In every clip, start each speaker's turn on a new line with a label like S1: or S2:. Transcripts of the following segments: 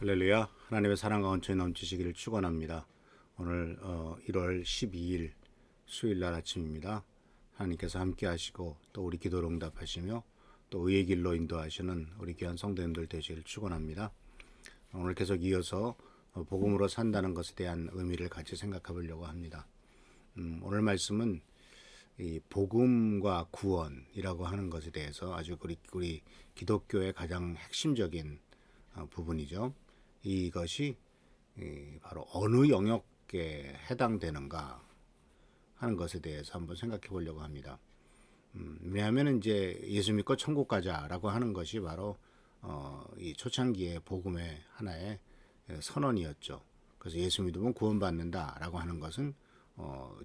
S1: 할렐루야. 하나님의 사랑과 은총이 넘치시기를 축원합니다. 오늘 1월 12일 수요일날 아침입니다. 하나님께서 함께 하시고 또 우리 기도를 응답하시며 또 의의 길로 인도하시는 우리 귀한 성도님들 되시기를 축원합니다. 오늘 계속 이어서 복음으로 산다는 것에 대한 의미를 같이 생각해 보려고 합니다. 오늘 말씀은 이 복음과 구원이라고 하는 것에 대해서 아주 우리 기독교의 가장 핵심적인 부분이죠. 이것이 바로 어느 영역에 해당되는가 하는 것에 대해서 한번 생각해 보려고 합니다. 왜냐하면 이제 예수 믿고 천국 가자라고 하는 것이 바로 이 초창기의 복음의 하나의 선언이었죠. 그래서 예수 믿으면 구원받는다라고 하는 것은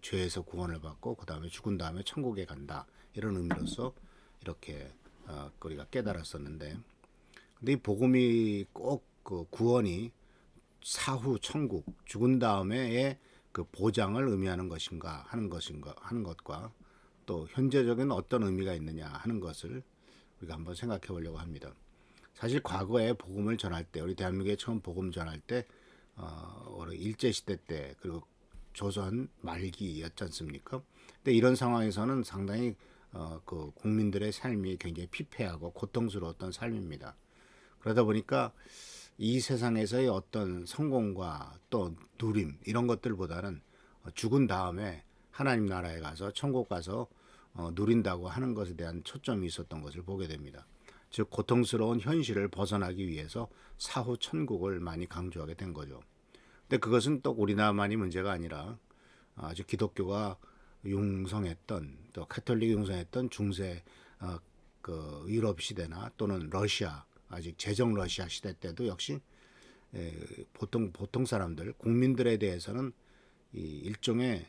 S1: 죄에서 구원을 받고 그 다음에 죽은 다음에 천국에 간다 이런 의미로서 이렇게 우리가 깨달았었는데, 근데 이 복음이 꼭 그 구원이 사후 천국 죽은 다음에의 그 보장을 의미하는 것인가 하는 것과 또 현재적인 어떤 의미가 있느냐 하는 것을 우리가 한번 생각해 보려고 합니다. 사실 과거에 복음을 전할 때, 우리 대한민국에 처음 복음 전할 때 일제 시대 때 그리고 조선 말기였지 않습니까? 근데 이런 상황에서는 상당히 그 국민들의 삶이 굉장히 피폐하고 고통스러웠던 삶입니다. 그러다 보니까 이 세상에서의 어떤 성공과 또 누림 이런 것들보다는 죽은 다음에 하나님 나라에 가서 천국 가서 누린다고 하는 것에 대한 초점이 있었던 것을 보게 됩니다. 즉 고통스러운 현실을 벗어나기 위해서 사후 천국을 많이 강조하게 된 거죠. 근데 그것은 또 우리나라만이 문제가 아니라 아주 기독교가 융성했던, 또 카톨릭이 융성했던 중세 그 유럽 시대나 또는 러시아, 아직 제정 러시아 시대 때도 역시 보통 사람들, 국민들에 대해서는 이 일종의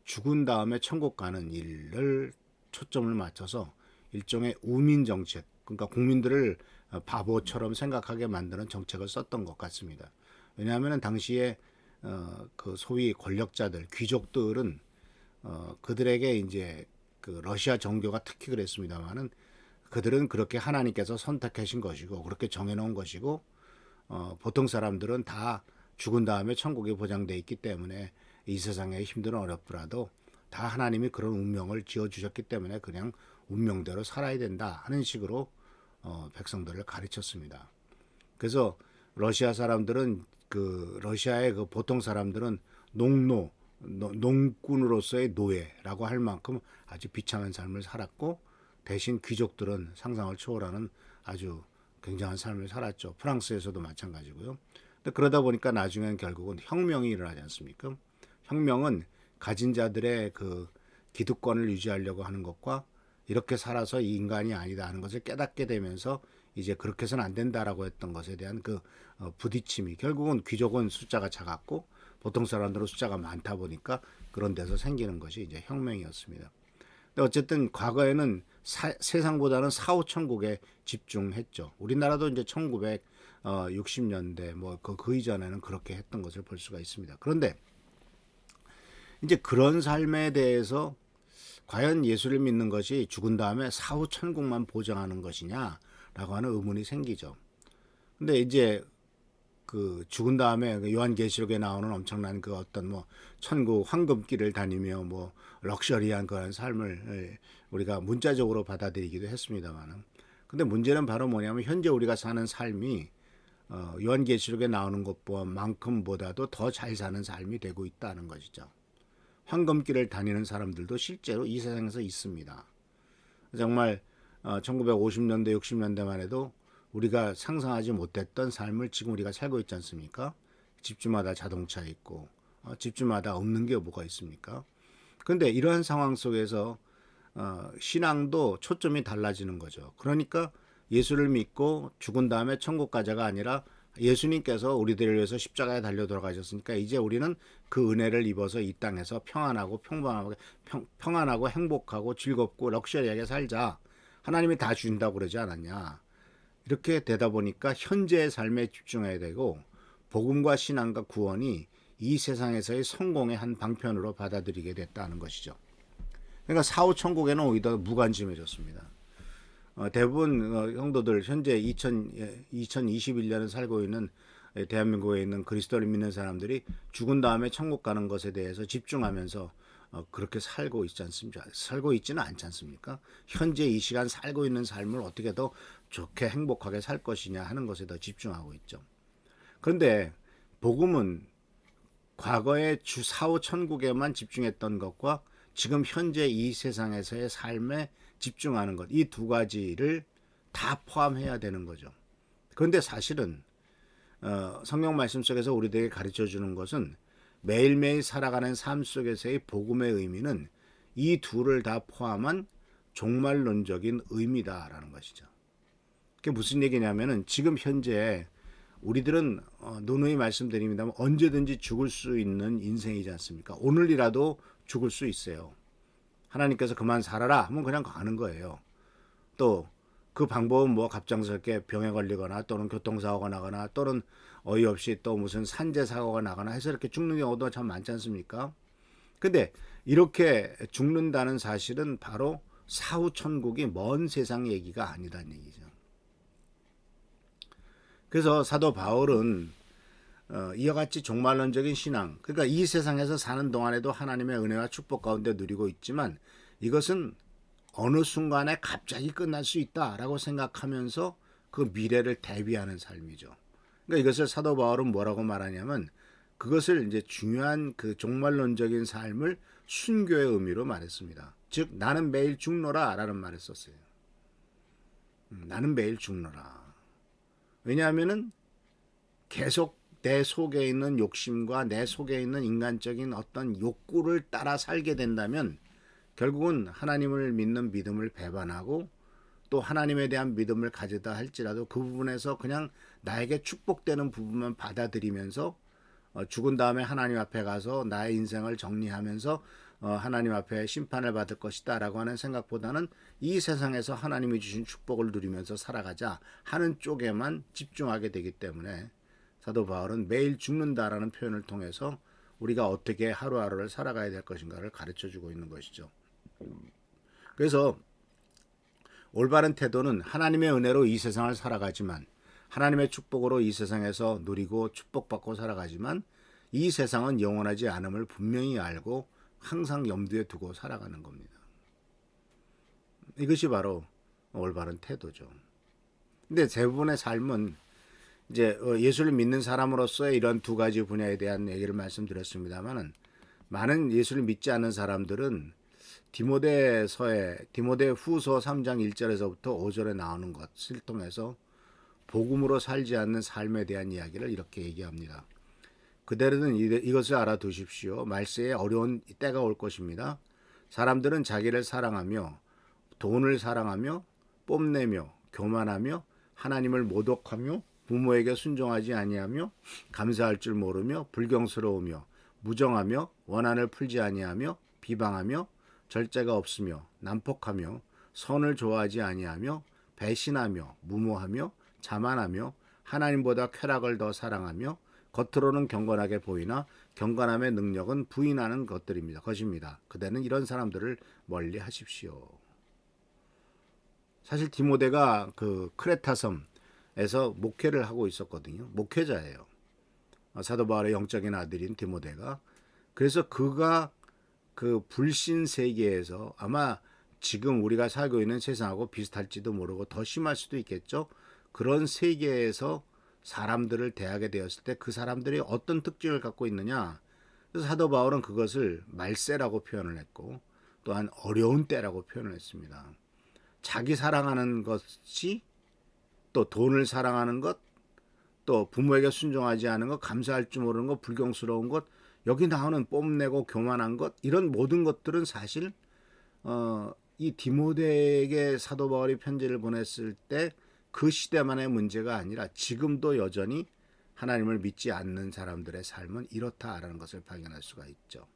S1: 죽은 다음에 천국 가는 일을 초점을 맞춰서 일종의 우민 정책, 그러니까 국민들을 바보처럼 생각하게 만드는 정책을 썼던 것 같습니다. 왜냐하면 당시에 그 소위 권력자들, 귀족들은 그들에게 이제 그 러시아 정교가 특히 그랬습니다만은 그들은 그렇게 하나님께서 선택하신 것이고 그렇게 정해놓은 것이고 보통 사람들은 다 죽은 다음에 천국이 보장되어 있기 때문에 이 세상에 힘든 어렵더라도 다 하나님이 그런 운명을 지어주셨기 때문에 그냥 운명대로 살아야 된다 하는 식으로 백성들을 가르쳤습니다. 그래서 러시아 사람들은 러시아의 그 보통 사람들은 농꾼으로서의 노예라고 할 만큼 아주 비참한 삶을 살았고, 대신 귀족들은 상상을 초월하는 아주 굉장한 삶을 살았죠. 프랑스에서도 마찬가지고요. 근데 그러다 보니까 나중에는 결국은 혁명이 일어나지 않습니까? 혁명은 가진 자들의 그 기득권을 유지하려고 하는 것과 이렇게 살아서 이 인간이 아니다 하는 것을 깨닫게 되면서 이제 그렇게 해서는 안 된다라고 했던 것에 대한 그 부딪힘이, 결국은 귀족은 숫자가 작았고 보통 사람들은 숫자가 많다 보니까 그런 데서 생기는 것이 이제 혁명이었습니다. 근데 어쨌든 과거에는 세상보다는 사후 천국에 집중했죠. 우리나라도 이제 1960년대 그 이전에는 그렇게 했던 것을 볼 수가 있습니다. 그런데 이제 그런 삶에 대해서 과연 예수를 믿는 것이 죽은 다음에 사후 천국만 보장하는 것이냐라고 하는 의문이 생기죠. 근데 이제 그 죽은 다음에 요한계시록에 나오는 엄청난 그 어떤 천국 황금길을 다니며 럭셔리한 그런 삶을 우리가 문자적으로 받아들이기도 했습니다만은, 근데 문제는 바로 뭐냐면 현재 우리가 사는 삶이 요한계시록에 나오는 것만큼보다도 더 잘 사는 삶이 되고 있다는 것이죠. 황금길을 다니는 사람들도 실제로 이 세상에서 있습니다. 정말 1950년대 60년대만 해도 우리가 상상하지 못했던 삶을 지금 우리가 살고 있지 않습니까? 집집마다 자동차 있고 집집마다 없는 게 뭐가 있습니까? 그런데 이러한 상황 속에서 신앙도 초점이 달라지는 거죠. 그러니까 예수를 믿고 죽은 다음에 천국 가자가 아니라 예수님께서 우리들을 위해서 십자가에 달려 돌아가셨으니까 이제 우리는 그 은혜를 입어서 이 땅에서 평안하고 평안하고 행복하고 즐겁고 럭셔리하게 살자. 하나님이 다 주신다고 그러지 않았냐. 이렇게 되다 보니까 현재의 삶에 집중해야 되고 복음과 신앙과 구원이 이 세상에서의 성공의 한 방편으로 받아들이게 됐다는 것이죠. 그러니까 사후 천국에는 오히려 무관심해졌습니다. 대부분 성도들 현재 2021년을 살고 있는 대한민국에 있는 그리스도를 믿는 사람들이 죽은 다음에 천국 가는 것에 대해서 집중하면서 그렇게 살고 있지 않습니까? 살고 있지는 않지 않습니까? 현재 이 시간 살고 있는 삶을 어떻게 더 좋게 행복하게 살 것이냐 하는 것에 더 집중하고 있죠. 그런데 복음은 과거의 사후 천국에만 집중했던 것과 지금 현재 이 세상에서의 삶에 집중하는 것, 이 두 가지를 다 포함해야 되는 거죠. 그런데 사실은 성경 말씀 속에서 우리들에게 가르쳐 주는 것은 매일매일 살아가는 삶 속에서의 복음의 의미는 이 둘을 다 포함한 종말론적인 의미다라는 것이죠. 그게 무슨 얘기냐면은 지금 현재 우리들은 누누이 말씀드립니다만 언제든지 죽을 수 있는 인생이지 않습니까? 오늘이라도 죽을 수 있어요. 하나님께서 그만 살아라 하면 그냥 가는 거예요. 또 그 방법은 뭐 갑작스럽게 병에 걸리거나 또는 교통사고가 나거나 또는 어이없이 또 무슨 산재 사고가 나거나 해서 이렇게 죽는 경우도 참 많지 않습니까? 근데 이렇게 죽는다는 사실은 바로 사후 천국이 먼 세상 얘기가 아니다는 얘기죠. 그래서 사도 바울은 이와 같이 종말론적인 신앙, 그러니까 이 세상에서 사는 동안에도 하나님의 은혜와 축복 가운데 누리고 있지만 이것은 어느 순간에 갑자기 끝날 수 있다라고 생각하면서 그 미래를 대비하는 삶이죠. 그러니까 이것을 사도 바울은 뭐라고 말하냐면 그것을 이제 중요한 그 종말론적인 삶을 순교의 의미로 말했습니다. 즉 나는 매일 죽노라라는 말을 썼어요. 나는 매일 죽노라. 왜냐하면은 계속 내 속에 있는 욕심과 내 속에 있는 인간적인 어떤 욕구를 따라 살게 된다면 결국은 하나님을 믿는 믿음을 배반하고 또 하나님에 대한 믿음을 가지다 할지라도 그 부분에서 그냥 나에게 축복되는 부분만 받아들이면서 죽은 다음에 하나님 앞에 가서 나의 인생을 정리하면서 하나님 앞에 심판을 받을 것이다 라고 하는 생각보다는 이 세상에서 하나님이 주신 축복을 누리면서 살아가자 하는 쪽에만 집중하게 되기 때문에 사도 바울은 매일 죽는다라는 표현을 통해서 우리가 어떻게 하루하루를 살아가야 될 것인가를 가르쳐주고 있는 것이죠. 그래서 올바른 태도는 하나님의 은혜로 이 세상을 살아가지만 하나님의 축복으로 이 세상에서 누리고 축복받고 살아가지만 이 세상은 영원하지 않음을 분명히 알고 항상 염두에 두고 살아가는 겁니다. 이것이 바로 올바른 태도죠. 근데 대부분의 삶은 이제 예수를 믿는 사람으로서의 이런 두 가지 분야에 대한 얘기를 말씀드렸습니다만은 많은 예수를 믿지 않는 사람들은 디모데후서 3장 1절에서부터 5절에 나오는 것을 통해서 복음으로 살지 않는 삶에 대한 이야기를 이렇게 얘기합니다. 그대로는 이것을 알아두십시오. 말세에 어려운 때가 올 것입니다. 사람들은 자기를 사랑하며 돈을 사랑하며 뽐내며 교만하며 하나님을 모독하며 부모에게 순종하지 아니하며 감사할 줄 모르며 불경스러우며 무정하며 원한을 풀지 아니하며 비방하며 절제가 없으며 난폭하며 선을 좋아하지 아니하며 배신하며 무모하며 자만하며 하나님보다 쾌락을 더 사랑하며 겉으로는 경건하게 보이나 경건함의 능력은 부인하는 것입니다. 그대는 이런 사람들을 멀리 하십시오. 사실 디모데가 그 크레타 섬에서 목회를 하고 있었거든요. 목회자예요. 사도 바울의 영적인 아들인 디모데가. 그래서 그가 그 불신 세계에서 아마 지금 우리가 살고 있는 세상하고 비슷할지도 모르고 더 심할 수도 있겠죠. 그런 세계에서 사람들을 대하게 되었을 때 그 사람들이 어떤 특징을 갖고 있느냐. 그래서 사도 바울은 그것을 말세라고 표현을 했고 또한 어려운 때라고 표현을 했습니다. 자기 사랑하는 것이 또 돈을 사랑하는 것, 또 부모에게 순종하지 않은 것, 감사할 줄 모르는 것, 불경스러운 것, 여기 나오는 뽐내고 교만한 것, 이런 모든 것들은 사실 이 디모데에게 사도 바울이 편지를 보냈을 때 그 시대만의 문제가 아니라 지금도 여전히 하나님을 믿지 않는 사람들의 삶은 이렇다라는 것을 발견할 수가 있죠.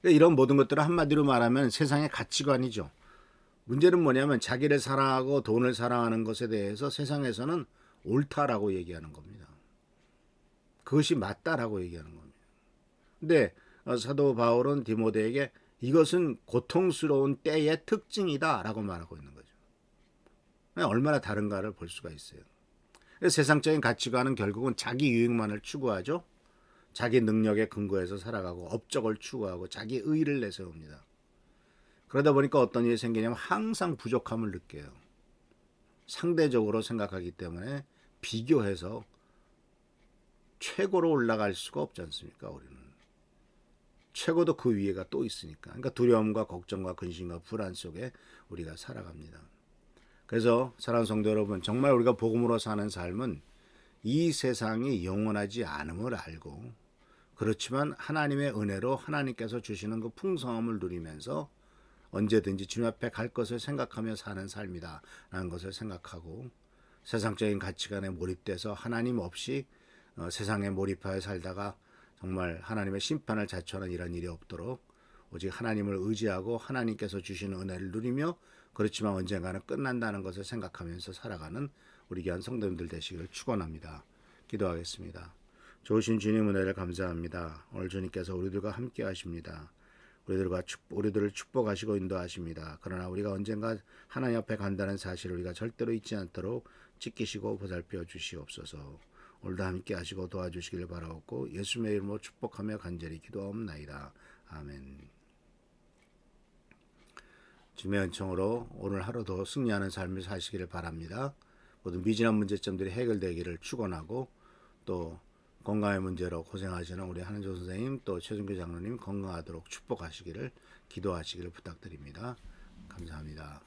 S1: 이런 모든 것들은 한마디로 말하면 세상의 가치관이죠. 문제는 뭐냐면 자기를 사랑하고 돈을 사랑하는 것에 대해서 세상에서는 옳다라고 얘기하는 겁니다. 그것이 맞다라고 얘기하는 겁니다. 근데 사도 바울은 디모데에게 이것은 고통스러운 때의 특징이다라고 말하고 있는 거죠. 얼마나 다른가를 볼 수가 있어요. 세상적인 가치관은 결국은 자기 유익만을 추구하죠. 자기 능력에 근거해서 살아가고 업적을 추구하고 자기 의의를 내세웁니다. 그러다 보니까 어떤 일이 생기냐면 항상 부족함을 느껴요. 상대적으로 생각하기 때문에 비교해서 최고로 올라갈 수가 없지 않습니까? 우리는. 최고도 그 위에가 또 있으니까. 그러니까 두려움과 걱정과 근심과 불안 속에 우리가 살아갑니다. 그래서 사랑하는 성도 여러분, 정말 우리가 복음으로 사는 삶은 이 세상이 영원하지 않음을 알고, 그렇지만 하나님의 은혜로 하나님께서 주시는 그 풍성함을 누리면서 언제든지 주님 앞에 갈 것을 생각하며 사는 삶이다 라는 것을 생각하고, 세상적인 가치관에 몰입돼서 하나님 없이 세상에 몰입하여 살다가 정말 하나님의 심판을 자초하는 이런 일이 없도록 오직 하나님을 의지하고 하나님께서 주시는 은혜를 누리며, 그렇지만 언젠가는 끝난다는 것을 생각하면서 살아가는 우리 귀한 성도님들 되시기를 축원합니다. 기도하겠습니다. 좋으신 주님 은혜를 감사합니다. 오늘 주님께서 우리들과 함께 하십니다. 우리들을 축복하시고 인도하십니다. 그러나 우리가 언젠가 하나님 앞에 간다는 사실을 우리가 절대로 잊지 않도록 지키시고 보살펴 주시옵소서. 오늘도 함께 하시고 도와주시길 바라옵고 예수님의 이름으로 축복하며 간절히 기도하옵나이다. 아멘. 주님의 은총으로 오늘 하루도 승리하는 삶을 사시기를 바랍니다. 모든 미진한 문제점들이 해결되기를 축원하고, 또 건강의 문제로 고생하시는 우리 한은조 선생님, 또 최준규 장로님 건강하도록 축복하시기를 기도하시기를 부탁드립니다. 감사합니다.